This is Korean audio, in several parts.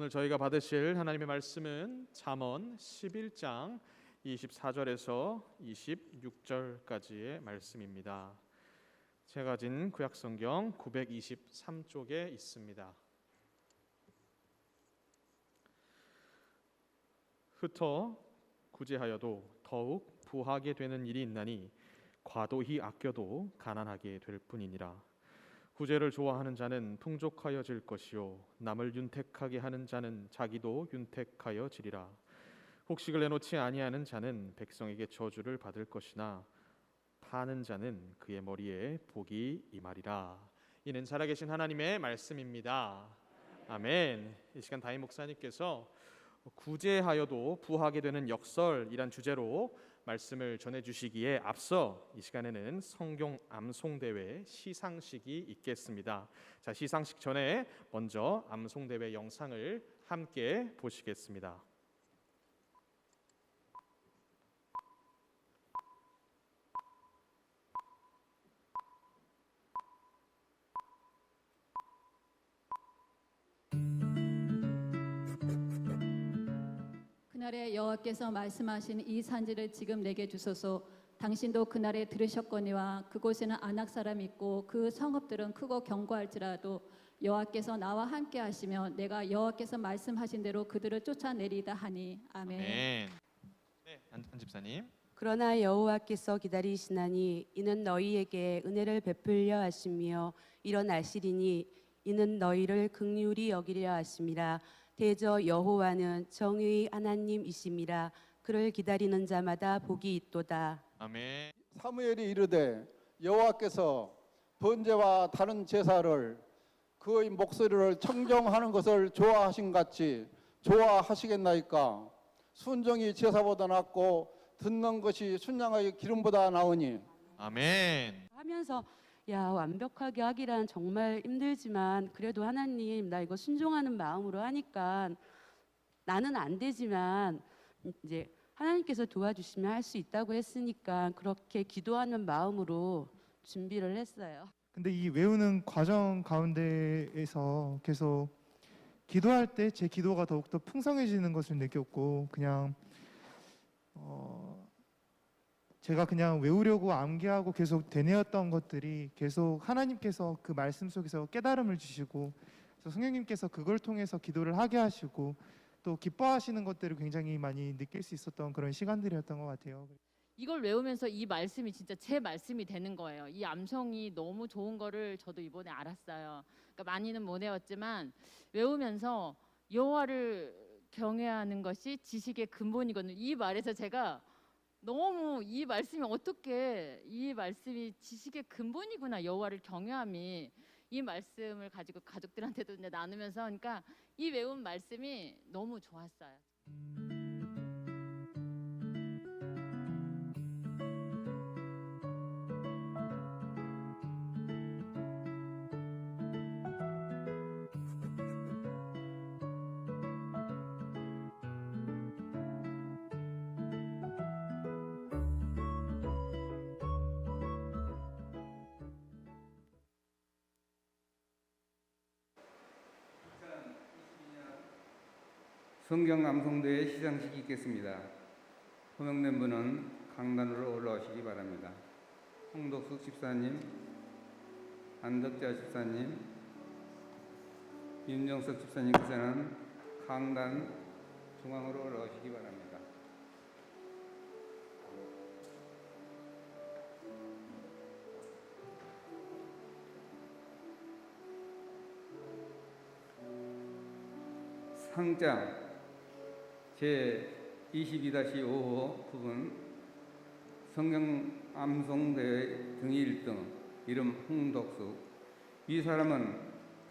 오늘 저희가 받으실 하나님의 말씀은 잠언 11장 24절에서 26절까지의 말씀입니다. 제가 가진 구약성경 923쪽에 있습니다. 흩어 구제하여도 더욱 부하게 되는 일이 있나니 과도히 아껴도 가난하게 될 뿐이니라. 구제를 좋아하는 자는 풍족하여질 것이요 남을 윤택하게 하는 자는 자기도 윤택하여지리라. 곡식을 내놓지 아니하는 자는 백성에게 저주를 받을 것이나 파는 자는 그의 머리에 복이 임하리라. 이는 살아계신 하나님의 말씀입니다. 아멘. 이 시간 담임 목사님께서 구제하여도 부하게 되는 역설이란 주제로 말씀을 전해주시기에 앞서 이 시간에는 성경 암송대회 시상식이 있겠습니다. 자, 시상식 전에 먼저 암송대회 영상을 함께 보시겠습니다. 그날에 여호와께서 말씀하신 이 산지를 지금 내게 주소서. 당신도 그날에 들으셨거니와 그곳에는 아낙 사람이 있고 그 성읍들은 크고 견고할지라도 여호와께서 나와 함께 하시며 내가 여호와께서 말씀하신 대로 그들을 쫓아내리다 하니. 아멘. 네, 안 집사님. 그러나 여호와께서 기다리시나니 이는 너희에게 은혜를 베풀려 하시며 일어나시리니 이는 너희를 긍휼히 여기려 하심이라. 대저 여호와는 정의의 하나님이심이라. 그를 기다리는 자마다 복이 있도다. 아멘. 사무엘이 이르되 여호와께서 번제와 다른 제사를 그의 목소리를 청정하는 것을 좋아하신 같이 좋아하시겠나이까. 순종이 제사보다 낫고 듣는 것이 순양의 기름보다 나으니. 아멘. 하면서 완벽하게 하기란 정말 힘들지만 그래도 하나님 나 이거 순종하는 마음으로 하니까 나는 안 되지만 이제 하나님께서 도와주시면 할 수 있다고 했으니까 그렇게 기도하는 마음으로 준비를 했어요. 근데 이 외우는 과정 가운데에서 계속 기도할 때 제 기도가 더욱더 풍성해지는 것을 느꼈고 그냥 제가 그냥 외우려고 암기하고 계속 되뇌었던 것들이 계속 하나님께서 그 말씀 속에서 깨달음을 주시고 성령님께서 그걸 통해서 기도를 하게 하시고 또 기뻐하시는 것들을 굉장히 많이 느낄 수 있었던 그런 시간들이었던 것 같아요. 이걸 외우면서 이 말씀이 진짜 제 말씀이 되는 거예요. 이 암송이 너무 좋은 거를 저도 이번에 알았어요. 그러니까 많이는 못 외웠지만 외우면서 여호와를 경외하는 것이 지식의 근본이거든요. 이 말에서 제가 너무 이 말씀이 어떻게 이 말씀이 지식의 근본이구나, 여호와를 경외함이. 이 말씀을 가지고 가족들한테도 이제 나누면서 그러니까 이 외운 말씀이 너무 좋았어요. 성경 암송대회 시상식이 있겠습니다. 호명된 분은 강단으로 올라오시기 바랍니다. 홍덕숙 집사님, 안덕자 집사님, 윤정석 집사님께서는 강단 중앙으로 올라오시기 바랍니다. 상장 제22-5호 부분 성경 암송대회 등이 1등, 이름 홍덕숙. 이 사람은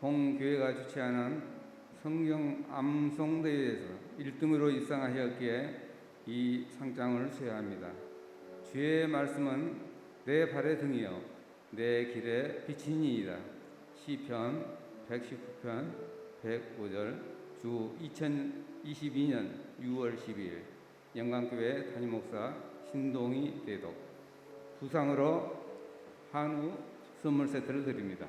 동교회가 주최하는 성경 암송대회에서 1등으로 입상하였기에 이 상장을 수여합니다. 주의 말씀은 내 발의 등이요 내 길의 빛이니이다. 시편 119편 105절 주 2022년 6월 12일 영광교회 담임목사 신동희 대독. 부상으로 한우 선물 세트를 드립니다.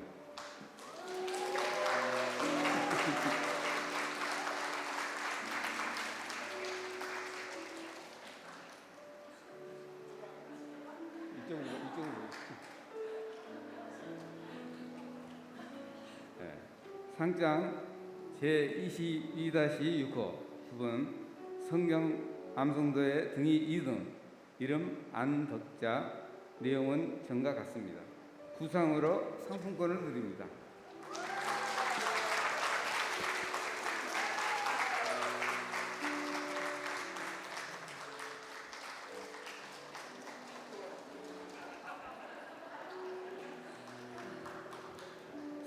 상장 제22-6호 부분 성경 암송도의 등이 2등 이름 안덕자 내용은 전과 같습니다. 구상으로 상품권을 드립니다.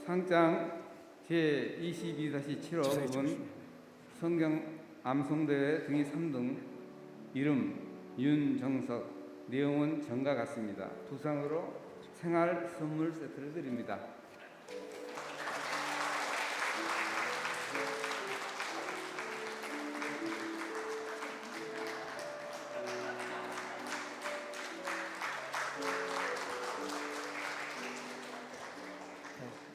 상장 제22-7호 부분 성경 암송대회 등이 3등 이름 윤정석 내용은 전과 같습니다. 부상으로 생활 선물 세트를 드립니다.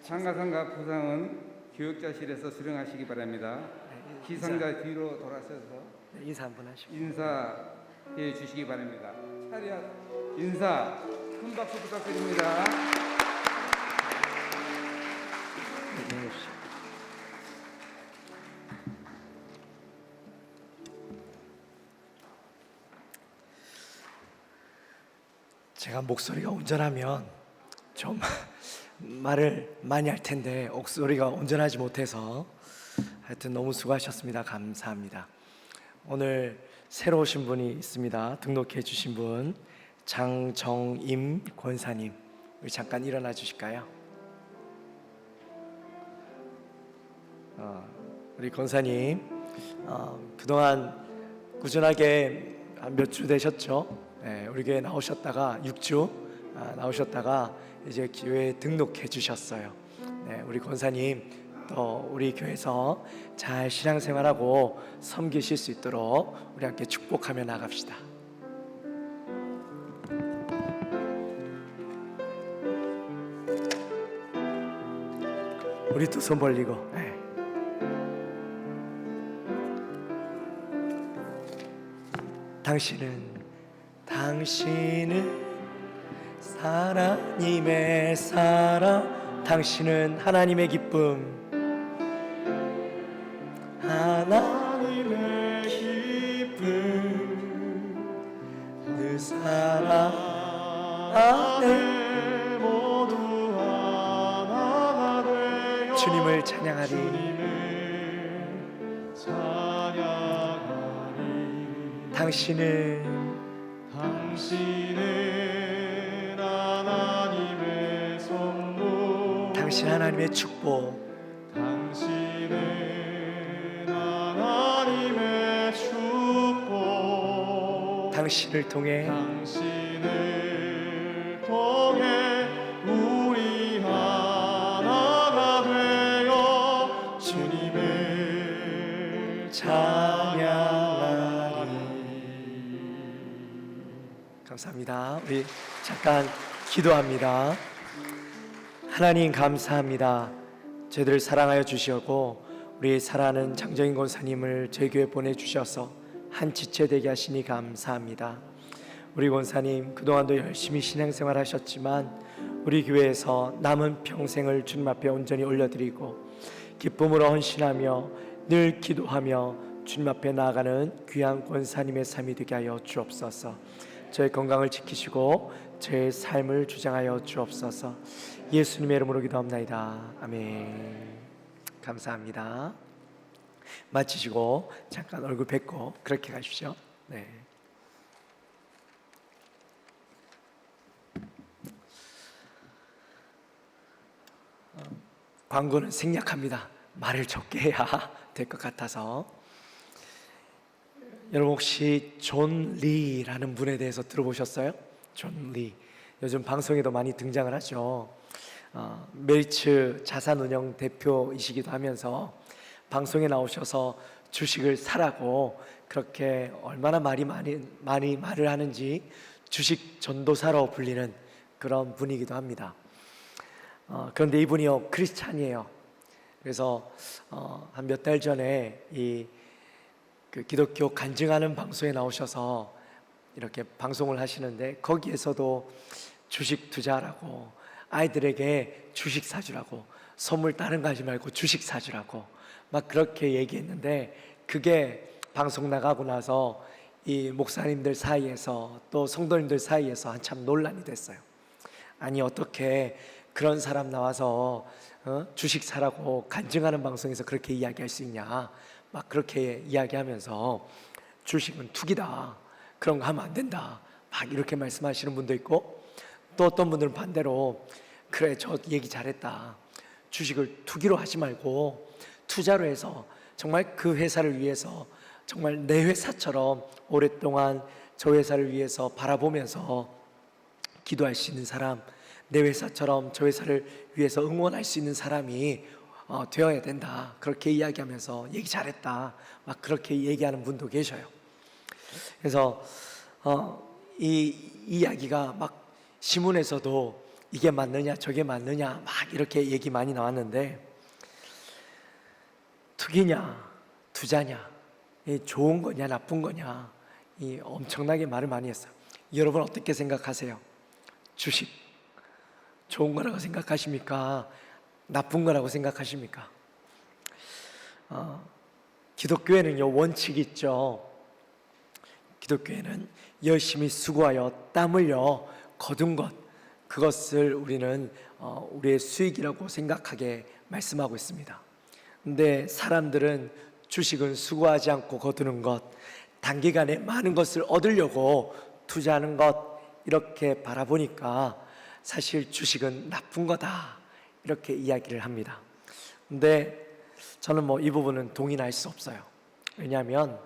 상가상가 부상은 교육자실에서 수령하시기 바랍니다. 시상자 뒤로 돌아서서 인사 한번 하시고 인사해 주시기 바랍니다. 차렷 인사 큰 박수 부탁드립니다. 제가 목소리가 온전하면 좀 말을 많이 할 텐데 목소리가 온전하지 못해서 하여튼 너무 수고하셨습니다. 감사합니다. 오늘 새로 오신 분이 있습니다. 등록해 주신 분 장정임 권사님, 우리 잠깐 일어나 주실까요? 우리 권사님 그동안 꾸준하게 몇 주 되셨죠? 네, 우리 교회 나오셨다가 6주 나오셨다가 이제 교회에 등록해 주셨어요. 네, 우리 권사님 또 우리 교회에서 잘 신앙생활하고 섬기실 수 있도록 우리 함께 축복하며 나갑시다. 우리 두 손 벌리고 네. 당신은 하나님의 사랑, 당신은 하나님의 기쁨, 하나님의 기쁨, 그 사랑 안에 모두 하나가 되어 주님을 찬양하리. 당신은 하나님의 선물, 당신 하나님의 축복, 당신은 하나님의 축복, 당신을 통해 우리 하나가 되어 주님을 찬양하리. 감사합니다. 우리 잠깐 기도합니다. 하나님 감사합니다. 저희들을 사랑하여 주시고 우리 사랑하는 장정인 권사님을 저희 교회 보내주셔서 한 지체 되게 하시니 감사합니다. 우리 권사님 그동안도 열심히 신앙생활 하셨지만 우리 교회에서 남은 평생을 주님 앞에 온전히 올려드리고 기쁨으로 헌신하며 늘 기도하며 주님 앞에 나아가는 귀한 권사님의 삶이 되게 하여 주옵소서. 저의 건강을 지키시고 저의 삶을 주장하여 주옵소서. 예수님의 이름으로 기도합나이다. 아멘. 감사합니다. 마치시고 잠깐 얼굴 뵙고 그렇게 가십시오. 네. 광고는 생략합니다. 말을 적게 해야 될 것 같아서. 여러분 혹시 존 리라는 분에 대해서 들어보셨어요? 존 리. 요즘 방송에도 많이 등장을 하죠. 메리츠 자산운용 대표이시기도 하면서 방송에 나오셔서 주식을 사라고 그렇게 얼마나 많이 말을 하는지 주식 전도사로 불리는 그런 분이기도 합니다. 그런데 이분이요 크리스찬이에요. 그래서 한 몇 달 전에 그 기독교 간증하는 방송에 나오셔서 이렇게 방송을 하시는데 거기에서도 주식 투자라고 아이들에게 주식 사주라고 선물 다른 거 하지 말고 주식 사주라고 막 그렇게 얘기했는데, 그게 방송 나가고 나서 이 목사님들 사이에서 또 성도님들 사이에서 한참 논란이 됐어요. 아니 어떻게 그런 사람 나와서 주식 사라고 간증하는 방송에서 그렇게 이야기할 수 있냐, 막 그렇게 이야기하면서 주식은 투기다, 그런 거 하면 안 된다, 막 이렇게 말씀하시는 분도 있고, 또 어떤 분들은 반대로 그래 저 얘기 잘했다, 주식을 투기로 하지 말고 투자로 해서 정말 그 회사를 위해서 정말 내 회사처럼 오랫동안 저 회사를 위해서 바라보면서 기도할 수 있는 사람, 내 회사처럼 저 회사를 위해서 응원할 수 있는 사람이 되어야 된다, 그렇게 이야기하면서 얘기 잘했다, 막 그렇게 얘기하는 분도 계셔요. 그래서 이 이야기가 막 신문에서도 이게 맞느냐 저게 맞느냐 막 이렇게 얘기 많이 나왔는데, 투기냐 투자냐, 좋은 거냐 나쁜 거냐, 이 엄청나게 말을 많이 했어요. 여러분 어떻게 생각하세요? 주식 좋은 거라고 생각하십니까? 나쁜 거라고 생각하십니까? 기독교에는요 원칙이 있죠. 기독교에는 열심히 수고하여 땀 흘려 거둔 것, 그것을 우리는 우리의 수익이라고 생각하게 말씀하고 있습니다. 근데 사람들은 주식은 수고하지 않고 거두는 것, 단기간에 많은 것을 얻으려고 투자하는 것, 이렇게 바라보니까 사실 주식은 나쁜 거다, 이렇게 이야기를 합니다. 근데 저는 이 부분은 동의할 수 없어요. 왜냐하면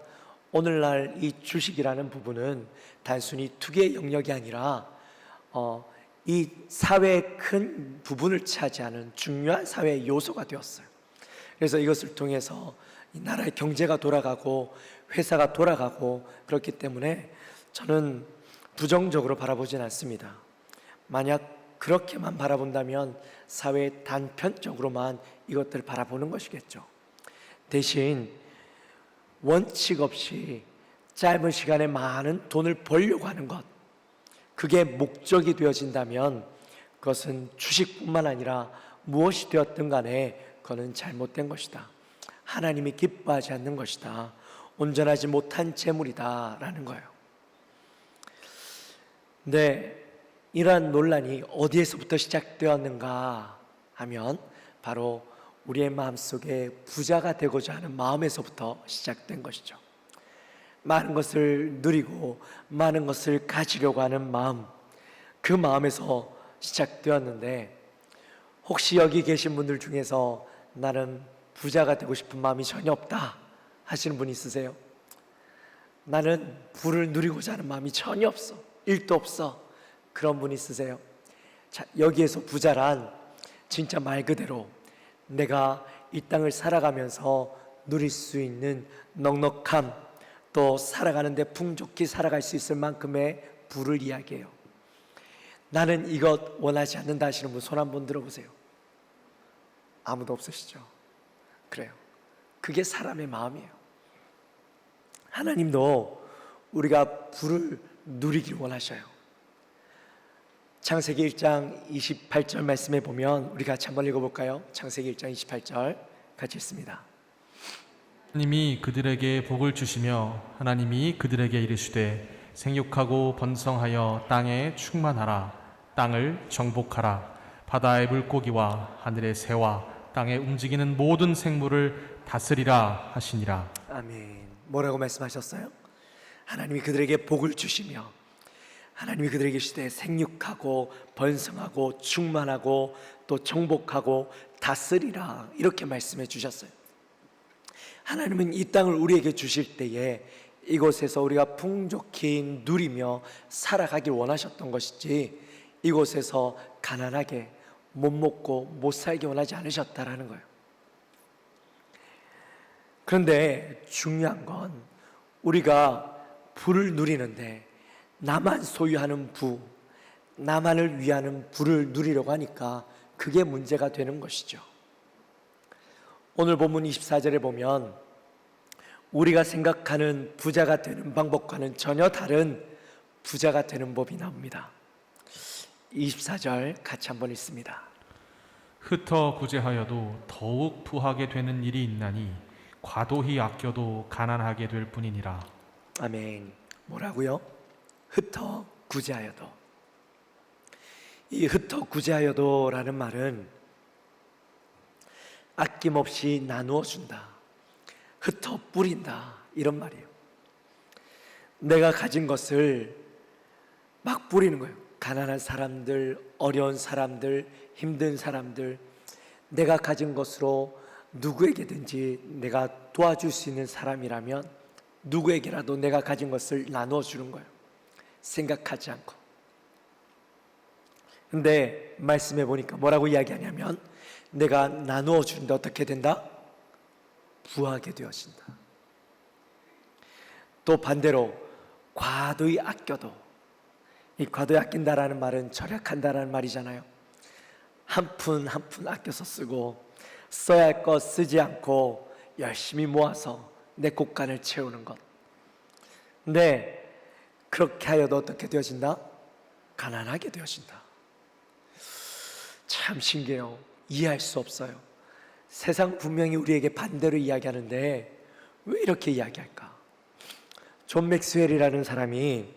오늘날 이 주식이라는 부분은 단순히 투기의 영역이 아니라 이 사회의 큰 부분을 차지하는 중요한 사회의 요소가 되었어요. 그래서 이것을 통해서 이 나라의 경제가 돌아가고 회사가 돌아가고 그렇기 때문에 저는 부정적으로 바라보진 않습니다. 만약 그렇게만 바라본다면 사회의 단편적으로만 이것들을 바라보는 것이겠죠. 대신 원칙 없이 짧은 시간에 많은 돈을 벌려고 하는 것, 그게 목적이 되어진다면 그것은 주식뿐만 아니라 무엇이 되었든 간에 그것은 잘못된 것이다, 하나님이 기뻐하지 않는 것이다, 온전하지 못한 재물이다 라는 거예요. 근데 이러한 논란이 어디에서부터 시작되었는가 하면 바로 우리의 마음속에 부자가 되고자 하는 마음에서부터 시작된 것이죠. 많은 것을 누리고 많은 것을 가지려고 하는 마음, 그 마음에서 시작되었는데, 혹시 여기 계신 분들 중에서 나는 부자가 되고 싶은 마음이 전혀 없다 하시는 분 있으세요? 나는 부를 누리고자 하는 마음이 전혀 없어, 1도 없어, 그런 분 있으세요? 자, 여기에서 부자란 진짜 말 그대로 내가 이 땅을 살아가면서 누릴 수 있는 넉넉함, 또 살아가는데 풍족히 살아갈 수 있을 만큼의 부를 이야기해요. 나는 이것 원하지 않는다 하시는 분 손 한번 들어보세요. 아무도 없으시죠? 그래요. 그게 사람의 마음이에요. 하나님도 우리가 부를 누리길 원하셔요. 창세기 1장 28절 말씀에 보면 우리 같이 한번 읽어볼까요? 창세기 1장 28절 같이 읽습니다. 하나님이 그들에게 복을 주시며 하나님이 그들에게 이르시되 생육하고 번성하여 땅에 충만하라. 땅을 정복하라. 바다의 물고기와 하늘의 새와 땅에 움직이는 모든 생물을 다스리라 하시니라. 아멘. 뭐라고 말씀하셨어요? 하나님이 그들에게 복을 주시며 하나님이 그들에게 이르시되 생육하고 번성하고 충만하고 또 정복하고 다스리라, 이렇게 말씀해 주셨어요. 하나님은 이 땅을 우리에게 주실 때에 이곳에서 우리가 풍족히 누리며 살아가길 원하셨던 것이지, 이곳에서 가난하게 못 먹고 못 살게 원하지 않으셨다라는 거예요. 그런데 중요한 건 우리가 부를 누리는데 나만 소유하는 부, 나만을 위하는 부를 누리려고 하니까 그게 문제가 되는 것이죠. 오늘 본문 24절에 보면 우리가 생각하는 부자가 되는 방법과는 전혀 다른 부자가 되는 법이 나옵니다. 24절 같이 한번 읽습니다. 흩어 구제하여도 더욱 부하게 되는 일이 있나니 과도히 아껴도 가난하게 될 뿐이니라. 아멘. 뭐라고요? 흩어 구제하여도. 이 흩어 구제하여도라는 말은 아낌없이 나누어 준다, 흩어 뿌린다, 이런 말이에요. 내가 가진 것을 막 뿌리는 거예요. 가난한 사람들, 어려운 사람들, 힘든 사람들, 내가 가진 것으로 누구에게든지 내가 도와줄 수 있는 사람이라면 누구에게라도 내가 가진 것을 나누어 주는 거예요. 생각하지 않고. 근데 말씀해 보니까 뭐라고 이야기하냐면, 내가 나누어 주는데 어떻게 된다? 부하게 되어진다. 또 반대로 과도히 아껴도, 이 과도히 아낀다라는 말은 절약한다라는 말이잖아요. 한 푼 한 푼 아껴서 쓰고, 써야 할 것 쓰지 않고 열심히 모아서 내 곳간을 채우는 것. 근데 그렇게 하여도 어떻게 되어진다? 가난하게 되어진다. 참 신기해요. 이해할 수 없어요. 세상 분명히 우리에게 반대로 이야기하는데 왜 이렇게 이야기할까? 존 맥스웰이라는 사람이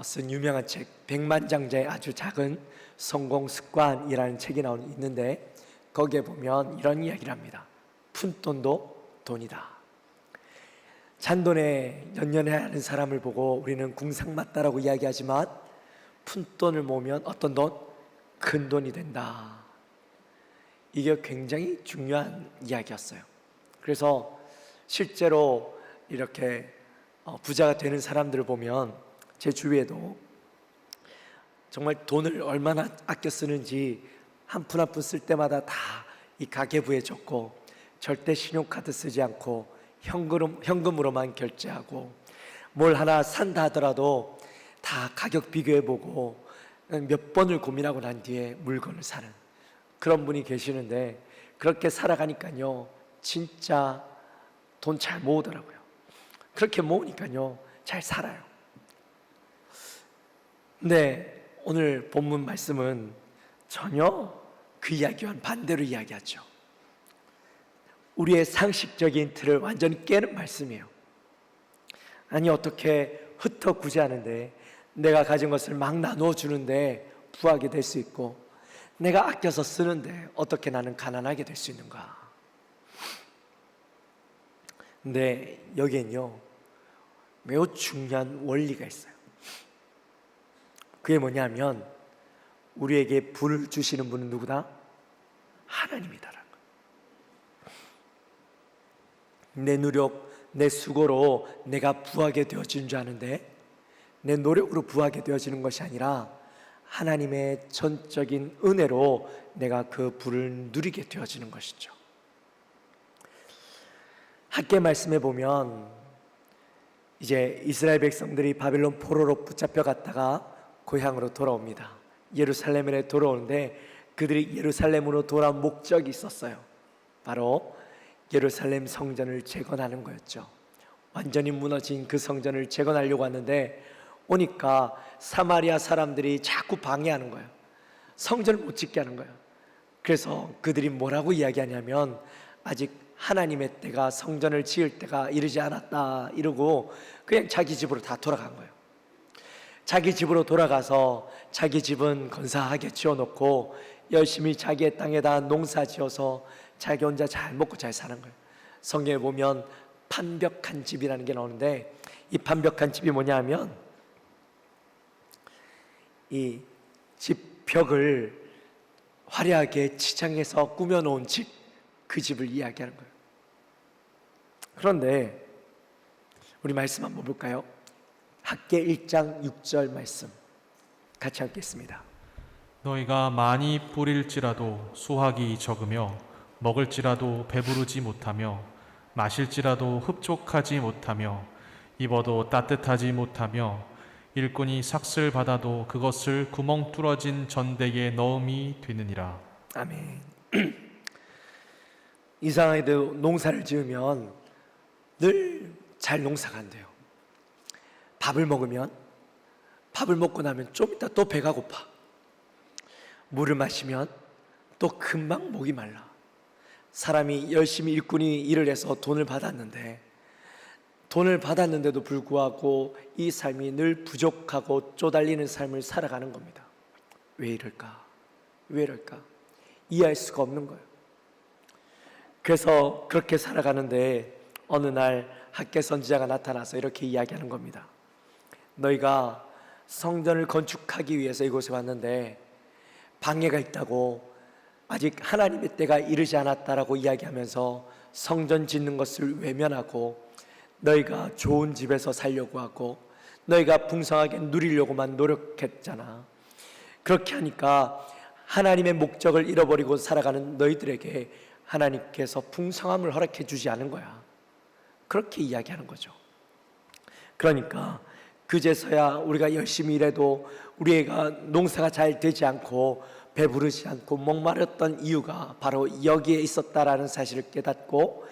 쓴 유명한 책, 백만장자의 아주 작은 성공 습관이라는 책이 있는데, 거기에 보면 이런 이야기를 합니다. 푼돈도 돈이다. 잔돈에 연연해야 하는 사람을 보고 우리는 궁상맞다라고 이야기하지만, 푼돈을 모으면 어떤 돈? 큰 돈이 된다. 이게 굉장히 중요한 이야기였어요. 그래서 실제로 이렇게 부자가 되는 사람들을 보면 제 주위에도 정말 돈을 얼마나 아껴 쓰는지 한 푼 한 푼 쓸 때마다 다 이 가계부에 적고, 절대 신용카드 쓰지 않고 현금으로만 결제하고, 뭘 하나 산다 하더라도 다 가격 비교해보고 몇 번을 고민하고 난 뒤에 물건을 사는 그런 분이 계시는데, 그렇게 살아가니까요 진짜 돈 잘 모으더라고요. 그렇게 모으니까요 잘 살아요. 근데 오늘 본문 말씀은 전혀 그 이야기와는 반대로 이야기하죠. 우리의 상식적인 틀을 완전히 깨는 말씀이에요. 아니, 어떻게 흩어 구제하는데, 내가 가진 것을 막 나누어 주는데 부하게 될 수 있고, 내가 아껴서 쓰는데 어떻게 나는 가난하게 될 수 있는가? 근데 여기엔요 매우 중요한 원리가 있어요. 그게 뭐냐면, 우리에게 부를 주시는 분은 누구다? 하나님이다라는 거예요. 내 노력, 내 수고로 내가 부하게 되어지는 줄 아는데, 내 노력으로 부하게 되어지는 것이 아니라 하나님의 전적인 은혜로 내가 그 부를 누리게 되어지는 것이죠. 함께 말씀해 보면, 이제 이스라엘 백성들이 바벨론 포로로 붙잡혀 갔다가 고향으로 돌아옵니다. 예루살렘에 돌아오는데, 그들이 예루살렘으로 돌아온 목적이 있었어요. 바로 예루살렘 성전을 재건하는 거였죠. 완전히 무너진 그 성전을 재건하려고 하는데, 오니까 사마리아 사람들이 자꾸 방해하는 거예요. 성전을 못 짓게 하는 거예요. 그래서 그들이 뭐라고 이야기하냐면, 아직 하나님의 때가, 성전을 지을 때가 이르지 않았다 이러고 그냥 자기 집으로 다 돌아간 거예요. 자기 집으로 돌아가서 자기 집은 건사하게 지어놓고 열심히 자기의 땅에다 농사 지어서 자기 혼자 잘 먹고 잘 사는 거예요. 성경에 보면 판벽한 집이라는 게 나오는데, 이 판벽한 집이 뭐냐 하면, 이 집 벽을 화려하게 치장해서 꾸며놓은 집, 그 집을 이야기하는 거예요. 그런데 우리 말씀 한번 볼까요? 학개 1장 6절 말씀 같이 읽겠습니다. 너희가 많이 뿌릴지라도 수확이 적으며, 먹을지라도 배부르지 못하며, 마실지라도 흡족하지 못하며, 입어도 따뜻하지 못하며, 일꾼이 삭슬 받아도 그것을 구멍 뚫어진 전대에 넣음이 되느니라. 아멘. 이상하게도 농사를 지으면 늘 잘 농사가 안 돼요. 밥을 먹으면, 밥을 먹고 나면 좀 이따 또 배가 고파. 물을 마시면 또 금방 목이 말라. 사람이 열심히 일꾼이 일을 해서 돈을 받았는데도 불구하고 이 삶이 늘 부족하고 쪼달리는 삶을 살아가는 겁니다. 왜 이럴까? 왜 이럴까? 이해할 수가 없는 거예요. 그래서 그렇게 살아가는데 어느 날 학개 선지자가 나타나서 이렇게 이야기하는 겁니다. 너희가 성전을 건축하기 위해서 이곳에 왔는데 방해가 있다고, 아직 하나님의 때가 이르지 않았다라고 이야기하면서 성전 짓는 것을 외면하고 너희가 좋은 집에서 살려고 하고 너희가 풍성하게 누리려고만 노력했잖아. 그렇게 하니까 하나님의 목적을 잃어버리고 살아가는 너희들에게 하나님께서 풍성함을 허락해 주지 않은 거야. 그렇게 이야기하는 거죠. 그러니까 그제서야 우리가 열심히 일해도 우리가 농사가 잘 되지 않고 배부르지 않고 목마르던 이유가 바로 여기에 있었다라는 사실을 깨닫고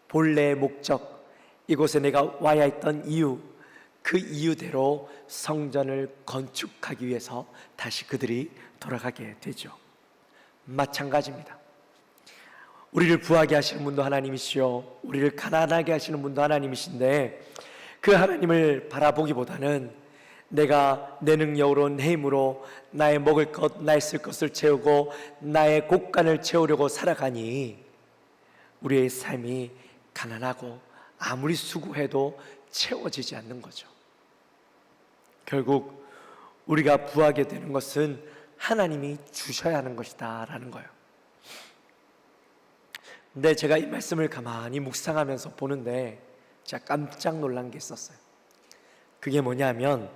본래의 목적, 이곳에 내가 와야 했던 이유, 그 이유대로 성전을 건축하기 위해서 다시 그들이 돌아가게 되죠. 마찬가지입니다. 우리를 부하게 하시는 분도 하나님이시요 우리를 가난하게 하시는 분도 하나님이신데, 그 하나님을 바라보기보다는 내가 내 능력으로 내 힘으로 나의 먹을 것, 나의 쓸 것을 채우고 나의 곳간을 채우려고 살아가니 우리의 삶이 가난하고 아무리 수고해도 채워지지 않는 거죠. 결국 우리가 부하게 되는 것은 하나님이 주셔야 하는 것이다 라는 거예요. 근데 제가 이 말씀을 가만히 묵상하면서 보는데 제가 깜짝 놀란 게 있었어요. 그게 뭐냐면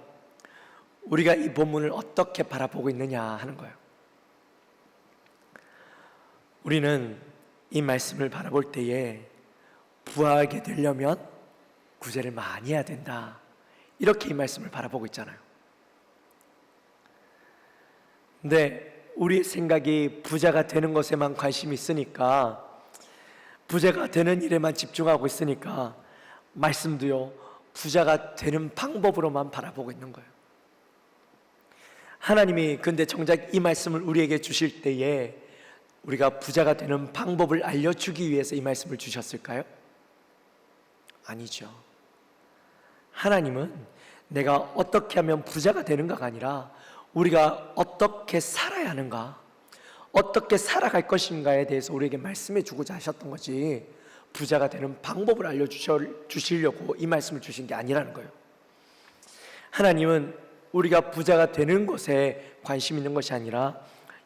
우리가 이 본문을 어떻게 바라보고 있느냐 하는 거예요. 우리는 이 말씀을 바라볼 때에 부하게 되려면 구제를 많이 해야 된다, 이렇게 이 말씀을 바라보고 있잖아요. 근데 우리의 생각이 부자가 되는 것에만 관심이 있으니까, 부자가 되는 일에만 집중하고 있으니까 말씀도요 부자가 되는 방법으로만 바라보고 있는 거예요. 하나님이 근데 정작 이 말씀을 우리에게 주실 때에 우리가 부자가 되는 방법을 알려주기 위해서 이 말씀을 주셨을까요? 아니죠. 하나님은 내가 어떻게 하면 부자가 되는가가 아니라 우리가 어떻게 살아야 하는가, 어떻게 살아갈 것인가에 대해서 우리에게 말씀해 주고자 하셨던 거지, 부자가 되는 방법을 알려주시려고 이 말씀을 주신 게 아니라는 거예요. 하나님은 우리가 부자가 되는 것에 관심 있는 것이 아니라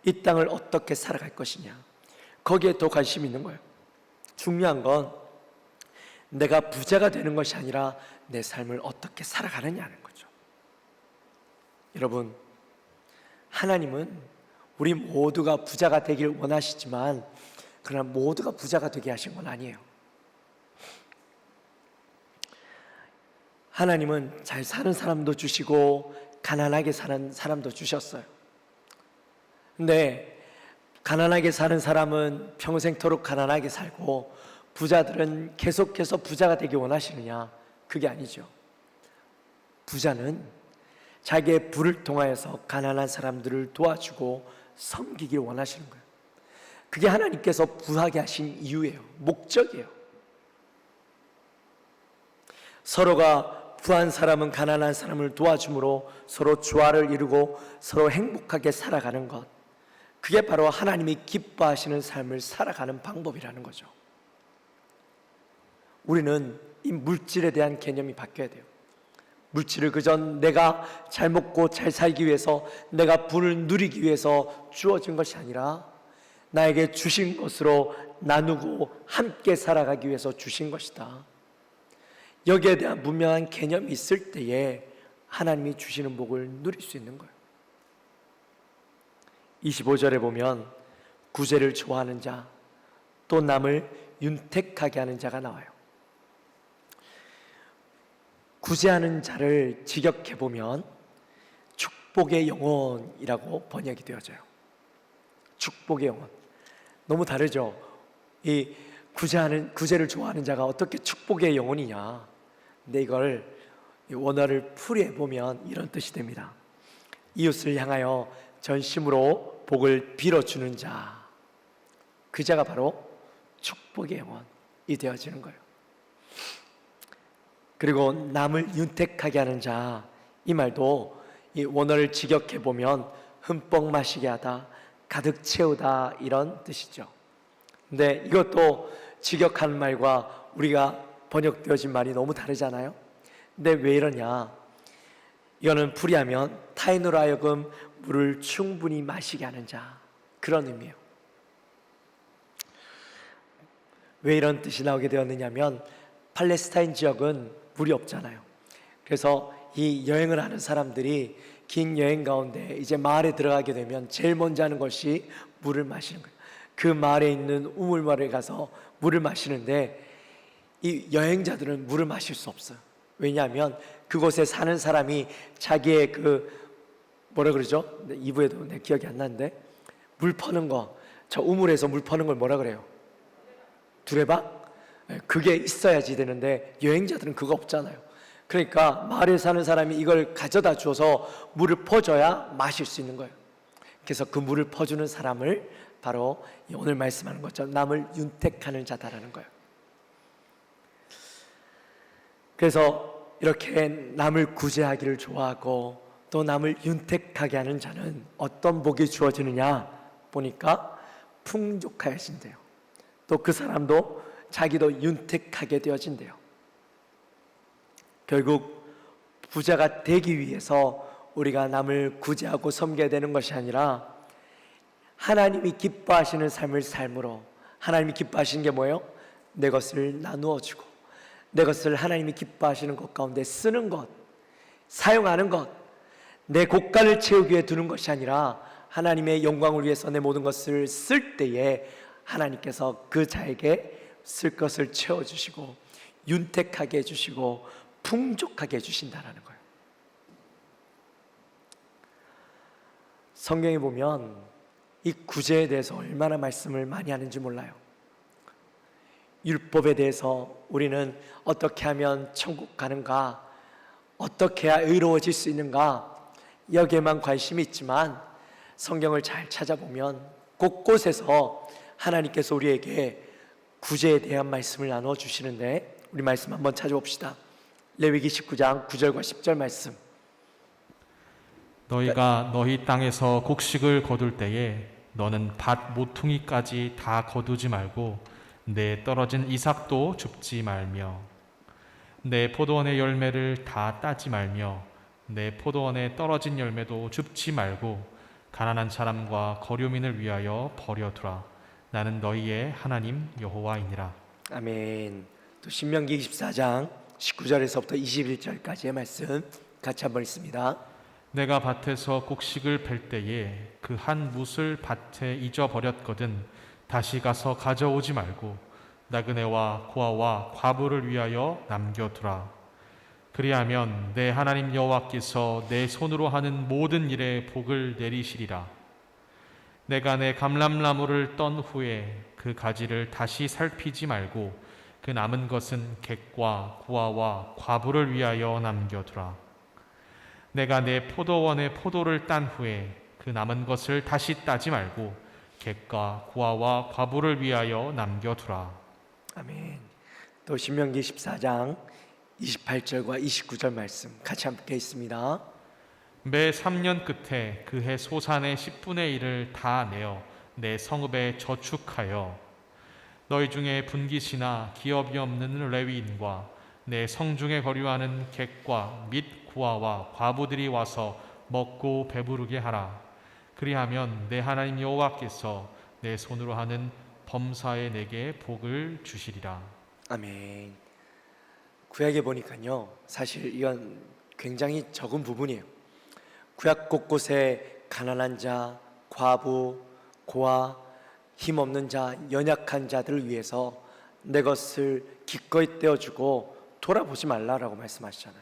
이 땅을 어떻게 살아갈 것이냐, 거기에 더 관심이 있는 거예요. 중요한 건 내가 부자가 되는 것이 아니라 내 삶을 어떻게 살아가느냐는 거죠. 여러분, 하나님은 우리 모두가 부자가 되길 원하시지만 그러나 모두가 부자가 되게 하신 건 아니에요. 하나님은 잘 사는 사람도 주시고 가난하게 사는 사람도 주셨어요. 근데 가난하게 사는 사람은 평생토록 가난하게 살고 부자들은 계속해서 부자가 되기 원하시느냐? 그게 아니죠. 부자는 자기의 부를 통하여서 가난한 사람들을 도와주고 섬기길 원하시는 거예요. 그게 하나님께서 부하게 하신 이유예요. 목적이에요. 서로가 부한 사람은 가난한 사람을 도와줌으로 서로 조화를 이루고 서로 행복하게 살아가는 것, 그게 바로 하나님이 기뻐하시는 삶을 살아가는 방법이라는 거죠. 우리는 이 물질에 대한 개념이 바뀌어야 돼요. 물질을 그저 내가 잘 먹고 잘 살기 위해서, 내가 부를 누리기 위해서 주어진 것이 아니라 나에게 주신 것으로 나누고 함께 살아가기 위해서 주신 것이다. 여기에 대한 분명한 개념이 있을 때에 하나님이 주시는 복을 누릴 수 있는 거예요. 25절에 보면 구제를 좋아하는 자, 또 남을 윤택하게 하는 자가 나와요. 구제하는 자를 직역해 보면 축복의 영혼이라고 번역이 되어져요. 축복의 영혼. 너무 다르죠? 이 구제를 좋아하는 자가 어떻게 축복의 영혼이냐? 근데 이걸 원어를 풀이해 보면 이런 뜻이 됩니다. 이웃을 향하여 전심으로 복을 빌어주는 자, 그 자가 바로 축복의 영혼이 되어지는 거예요. 그리고 남을 윤택하게 하는 자, 이 말도 이 원어를 직역해 보면 흠뻑 마시게 하다, 가득 채우다, 이런 뜻이죠. 근데 이것도 직역하는 말과 우리가 번역되어진 말이 너무 다르잖아요. 근데 왜 이러냐? 이거는 풀이하면 타인으로 하여금 물을 충분히 마시게 하는 자, 그런 의미예요. 왜 이런 뜻이 나오게 되었느냐면 팔레스타인 지역은 물이 없잖아요. 그래서 이 여행을 하는 사람들이 긴 여행 가운데 이제 마을에 들어가게 되면 제일 먼저 하는 것이 물을 마시는 거예요. 그 마을에 있는 우물마을에 가서 물을 마시는데 이 여행자들은 물을 마실 수 없어요. 왜냐하면 그곳에 사는 사람이 자기의 그 뭐라 그러죠? 2부에도 내 기억이 안 나는데 물 퍼는 거, 저 우물에서 물 퍼는 걸 뭐라 그래요? 두레박? 그게 있어야지 되는데 여행자들은 그거 없잖아요. 그러니까 마을에 사는 사람이 이걸 가져다 줘서 물을 퍼줘야 마실 수 있는 거예요. 그래서 그 물을 퍼주는 사람을 바로 오늘 말씀하는 것처럼 남을 윤택하는 자다라는 거예요. 그래서 이렇게 남을 구제하기를 좋아하고 또 남을 윤택하게 하는 자는 어떤 복이 주어지느냐 보니까 풍족하여진대요. 또 그 사람도 자기도 윤택하게 되어진대요. 결국 부자가 되기 위해서 우리가 남을 구제하고 섬겨야 되는 것이 아니라 하나님이 기뻐하시는 삶을 삶으로, 하나님이 기뻐하시는 게 뭐예요? 내 것을 나누어 주고 내 것을 하나님이 기뻐하시는 것 가운데 쓰는 것, 사용하는 것, 내 곳간을 채우기 위해 두는 것이 아니라 하나님의 영광을 위해서 내 모든 것을 쓸 때에 하나님께서 그 자에게 쓸 것을 채워주시고 윤택하게 해주시고 풍족하게 해주신다라는 거예요. 성경에 보면 이 구제에 대해서 얼마나 말씀을 많이 하는지 몰라요. 율법에 대해서 우리는 어떻게 하면 천국 가는가, 어떻게 해야 의로워질 수 있는가, 여기에만 관심이 있지만 성경을 잘 찾아보면 곳곳에서 하나님께서 우리에게 구제에 대한 말씀을 나누어 주시는데, 우리 말씀 한번 찾아봅시다. 레위기 19장 9절과 10절 말씀. 너희가 너희 땅에서 곡식을 거둘 때에 너는 밭 모퉁이까지 다 거두지 말고 내 떨어진 이삭도 줍지 말며 내 포도원의 열매를 다 따지 말며 내 포도원에 떨어진 열매도 줍지 말고 가난한 사람과 거류민을 위하여 버려두라. 나는 너희의 하나님 여호와이니라. 아멘. 또 신명기 24장 19절에서부터 21절까지의 말씀 같이 한번 읽습니다. 내가 밭에서 곡식을 뺄 때에 그 한 뭇을 밭에 잊어버렸거든 다시 가서 가져오지 말고 나그네와 고아와 과부를 위하여 남겨두라. 그리하면 내 하나님 여호와께서 내 손으로 하는 모든 일에 복을 내리시리라. 내가 내 감람나무를 떤 후에 그 가지를 다시 살피지 말고 그 남은 것은 객과 고아와 과부를 위하여 남겨두라. 내가 내 포도원의 포도를 딴 후에 그 남은 것을 다시 따지 말고 객과 고아와 과부를 위하여 남겨두라. 아멘. 또 신명기 14장 28절과 29절 말씀 같이 함께 있습니다. 매 3년 끝에 그 해 소산의 10분의 1을 다 내어 내 성읍에 저축하여 너희 중에 분깃이나 기업이 없는 레위인과 내 성중에 거류하는 객과 및 고아와 과부들이 와서 먹고 배부르게 하라. 그리하면 내 하나님 여호와께서 내 손으로 하는 범사에 내게 복을 주시리라. 아멘. 구약에 보니까요, 사실 이건 굉장히 적은 부분이에요. 구약 곳곳에 가난한 자, 과부, 고아, 힘없는 자, 연약한 자들을 위해서 내 것을 기꺼이 떼어주고 돌아보지 말라라고 말씀하시잖아요.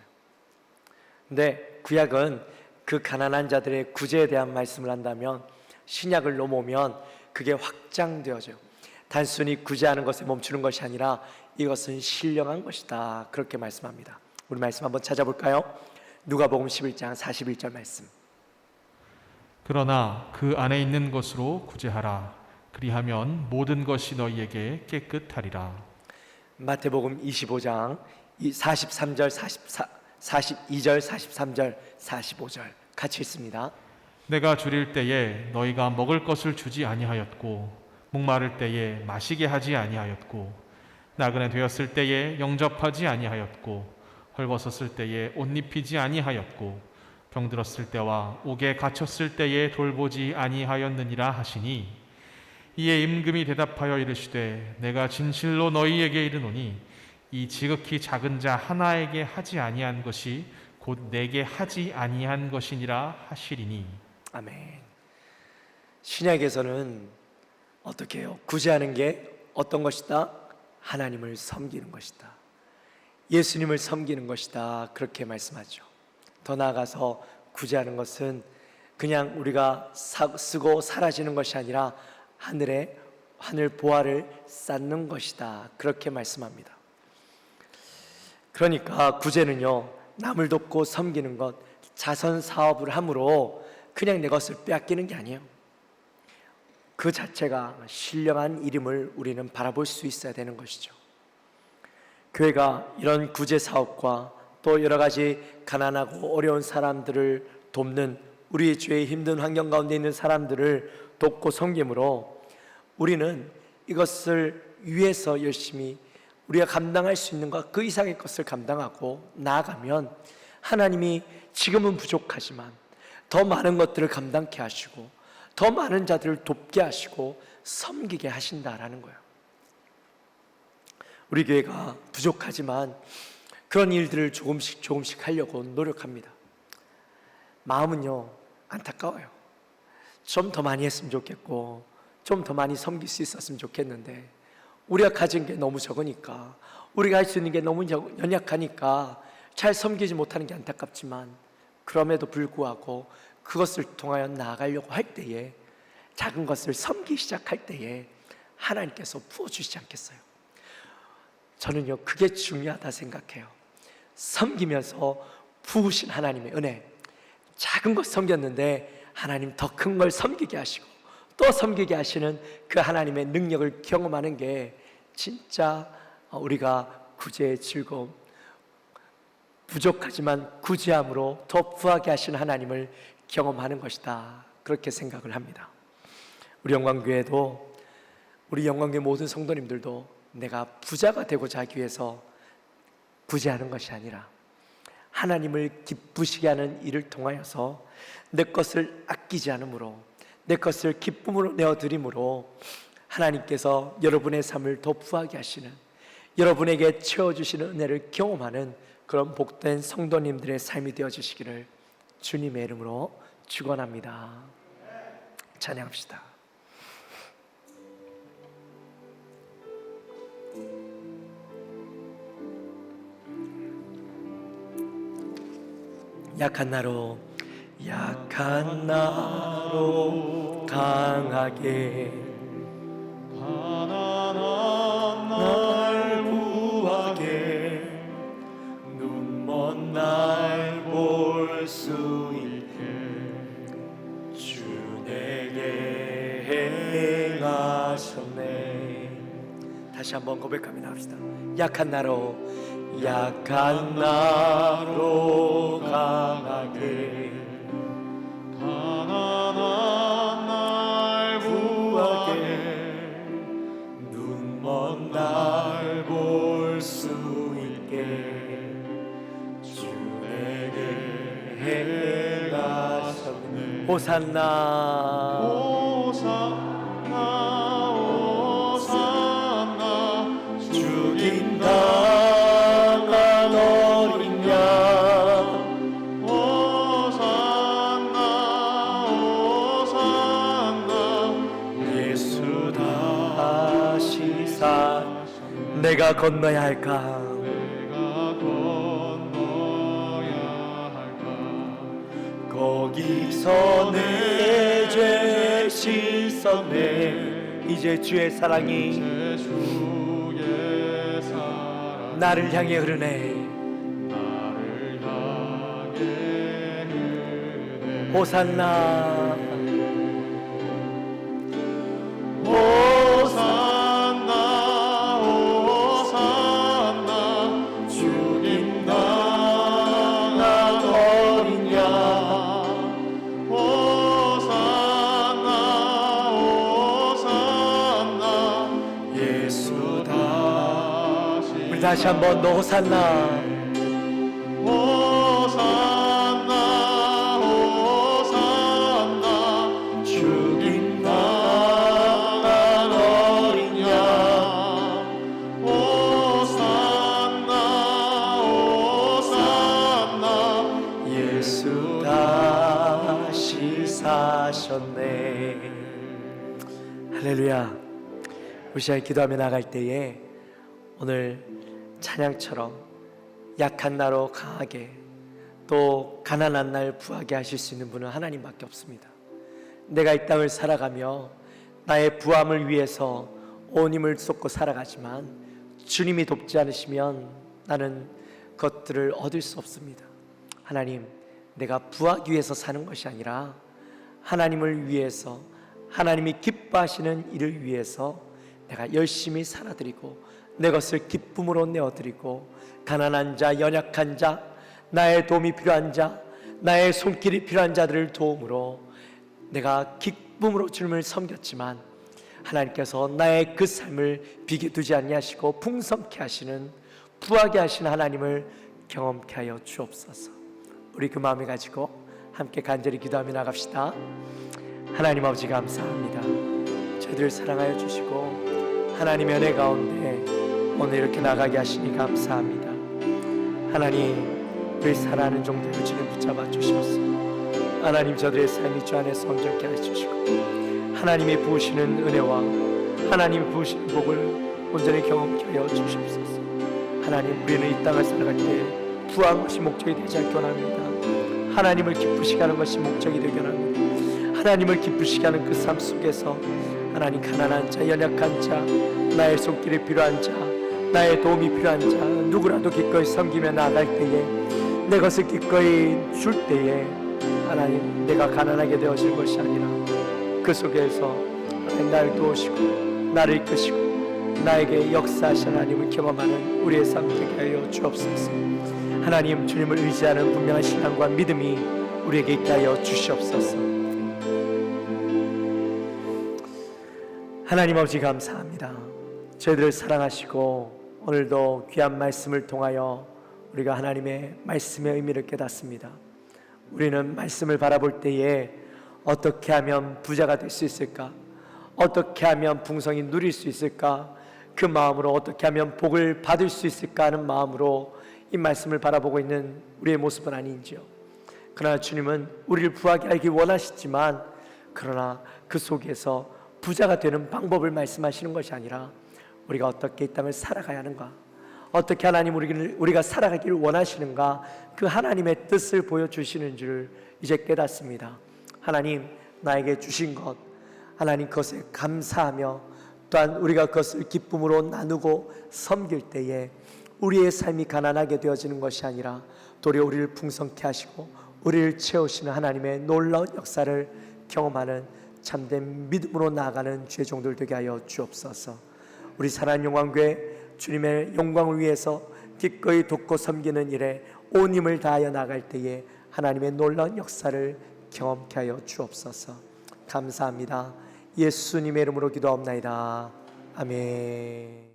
근데 구약은 그 가난한 자들의 구제에 대한 말씀을 한다면 신약을 넘어오면 그게 확장되어져요. 단순히 구제하는 것에 멈추는 것이 아니라 이것은 신령한 것이다, 그렇게 말씀합니다. 우리 말씀 한번 찾아볼까요? 누가복음 11장 41절 말씀. 그러나 그 안에 있는 것으로 구제하라. 그리하면 모든 것이 너희에게 깨끗하리라. 마태복음 25장 43절, 42절, 43절, 45절 같이 읽습니다. 내가 줄일 때에 너희가 먹을 것을 주지 아니하였고 목마를 때에 마시게 하지 아니하였고 나그네 되었을 때에 영접하지 아니하였고 헐벗었을 때에 옷 입히지 아니하였고 병들었을 때와 옥에 갇혔을 때에 돌보지 아니하였느니라 하시니 이에 임금이 대답하여 이르시되 내가 진실로 너희에게 이르노니 이 지극히 작은 자 하나에게 하지 아니한 것이 곧 내게 하지 아니한 것이니라 하시리니. 아멘. 신약에서는 어떻게 해요? 구제하는 게 어떤 것이다? 하나님을 섬기는 것이다. 예수님을 섬기는 것이다. 그렇게 말씀하죠. 더 나아가서 구제하는 것은 그냥 우리가 쓰고 사라지는 것이 아니라 하늘 보화를 쌓는 것이다. 그렇게 말씀합니다. 그러니까 구제는요, 남을 돕고 섬기는 것, 자선 사업을 함으로 그냥 내 것을 빼앗기는 게 아니에요. 그 자체가 신령한 일임을 우리는 바라볼 수 있어야 되는 것이죠. 교회가 이런 구제 사업과 또 여러 가지 가난하고 어려운 사람들을 돕는, 우리 주의 힘든 환경 가운데 있는 사람들을 돕고 섬김으로 우리는 이것을 위해서 열심히 우리가 감당할 수 있는 것 그 이상의 것을 감당하고 나아가면 하나님이 지금은 부족하지만 더 많은 것들을 감당케 하시고 더 많은 자들을 돕게 하시고 섬기게 하신다라는 거예요. 우리 교회가 부족하지만 그런 일들을 조금씩 하려고 노력합니다. 마음은요, 안타까워요. 좀 더 많이 했으면 좋겠고 좀 더 많이 섬길 수 있었으면 좋겠는데 우리가 가진 게 너무 적으니까, 우리가 할 수 있는 게 너무 연약하니까 잘 섬기지 못하는 게 안타깝지만, 그럼에도 불구하고 그것을 통하여 나아가려고 할 때에, 작은 것을 섬기기 시작할 때에 하나님께서 부어주시지 않겠어요? 저는요, 그게 중요하다 생각해요. 섬기면서 부으신 하나님의 은혜, 작은 것 섬겼는데 하나님 더 큰 걸 섬기게 하시고 또 섬기게 하시는 그 하나님의 능력을 경험하는 게 진짜 우리가 구제의 즐거움, 부족하지만 구제함으로 더 부하게 하시는 하나님을 경험하는 것이다, 그렇게 생각을 합니다. 우리 영광교회도, 우리 영광교회 모든 성도님들도 내가 부자가 되고자 하기 위해서 구제하는 것이 아니라 하나님을 기쁘시게 하는 일을 통하여서 내 것을 아끼지 않으므로, 내 것을 기쁨으로 내어드림으로 하나님께서 여러분의 삶을 더 부하게 하시는, 여러분에게 채워주시는 은혜를 경험하는 그런 복된 성도님들의 삶이 되어주시기를 주님의 이름으로 축원합니다. 찬양합시다. 약한 나로 강하게 가난한 날 구하게 눈먼 날 볼 수 있게 주 내게 행하셨네. 다시 한번 고백하며 나갑시다. 약한 나로 강하게 가난한 날 구하게 눈먼 날 볼 수 있게 주 내게 행하셨네. 호산나 호산나 호산나 죽인다 내가 건너야 할까? 거기서 내 죄 씻었네. 이제 주의 사랑이 나를 향해 흐르네. 호산나 다시 한번 호산나. 호산나 호산나 죽임 당한 어린 양. 호산나 호산나 예수 다시 사셨네. 할렐루야. 우리 시간 기도하며 나갈 때에 오늘 찬양처럼 약한 나로 강하게, 또 가난한 날 부하게 하실 수 있는 분은 하나님밖에 없습니다. 내가 이 땅을 살아가며 나의 부함을 위해서 온 힘을 쏟고 살아가지만 주님이 돕지 않으시면 나는 그것들을 얻을 수 없습니다. 하나님, 내가 부하기 위해서 사는 것이 아니라 하나님을 위해서, 하나님이 기뻐하시는 일을 위해서 내가 열심히 살아드리고 내 것을 기쁨으로 내어드리고, 가난한 자, 연약한 자, 나의 도움이 필요한 자, 나의 손길이 필요한 자들을 도움으로 내가 기쁨으로 주님을 섬겼지만 하나님께서 나의 그 삶을 비게 두지 아니하시고 풍성케 하시는, 부하게 하시는 하나님을 경험케 하여 주옵소서. 우리 그 마음을 가지고 함께 간절히 기도하며 나갑시다. 하나님 아버지, 감사합니다. 저희들을 사랑하여 주시고 하나님의 은혜 가운데 오늘 이렇게 나가게 하시니 감사합니다. 하나님, 우리 사랑하는 종들을 주님 붙잡아 주셔서 하나님, 저들의 삶이 주 안에서 온전케 해주시고 하나님이 부으시는 은혜와 하나님이 부으시는 복을 온전히 경험케 하여 주시옵소서. 하나님, 우리는 이 땅을 살아갈 때 부한 것이 목적이 되지 않게 원합니다. 하나님을 기쁘시게 하는 것이 목적이 되게 원합니다. 하나님을 기쁘시게 하는 그 삶 속에서 하나님, 가난한 자, 연약한 자, 나의 손길이 필요한 자, 나의 도움이 필요한 자, 누구라도 기꺼이 섬기며 나아갈 때에, 내 것을 기꺼이 줄 때에 하나님, 내가 가난하게 되어질 것이 아니라 그 속에서 하나님, 나를 도우시고 나를 이끄시고 나에게 역사하신 하나님을 경험하는 우리의 삶 되게 하여 주옵소서. 하나님, 주님을 의지하는 분명한 신앙과 믿음이 우리에게 있게 하여 주시옵소서. 하나님 아버지, 감사합니다. 저희들을 사랑하시고 오늘도 귀한 말씀을 통하여 우리가 하나님의 말씀의 의미를 깨닫습니다. 우리는 말씀을 바라볼 때에 어떻게 하면 부자가 될 수 있을까? 어떻게 하면 풍성히 누릴 수 있을까? 그 마음으로 어떻게 하면 복을 받을 수 있을까 하는 마음으로 이 말씀을 바라보고 있는 우리의 모습은 아닌지요. 그러나 주님은 우리를 부하게 하기 원하시지만, 그러나 그 속에서 부자가 되는 방법을 말씀하시는 것이 아니라 우리가 어떻게 이 땅을 살아가야 하는가, 어떻게 하나님 우리가 살아가기를 원하시는가, 그 하나님의 뜻을 보여주시는 줄 이제 깨닫습니다. 하나님, 나에게 주신 것, 하나님 그것에 감사하며 또한 우리가 그것을 기쁨으로 나누고 섬길 때에 우리의 삶이 가난하게 되어지는 것이 아니라 도리어 우리를 풍성케 하시고 우리를 채우시는 하나님의 놀라운 역사를 경험하는 참된 믿음으로 나아가는 주의 종들 되게 하여 주옵소서. 우리 사랑하는 영광교회 주님의 영광을 위해서 기꺼이 돕고 섬기는 일에 온 힘을 다하여 나갈 때에 하나님의 놀라운 역사를 경험케 하여 주옵소서. 감사합니다. 예수님의 이름으로 기도하옵나이다. 아멘.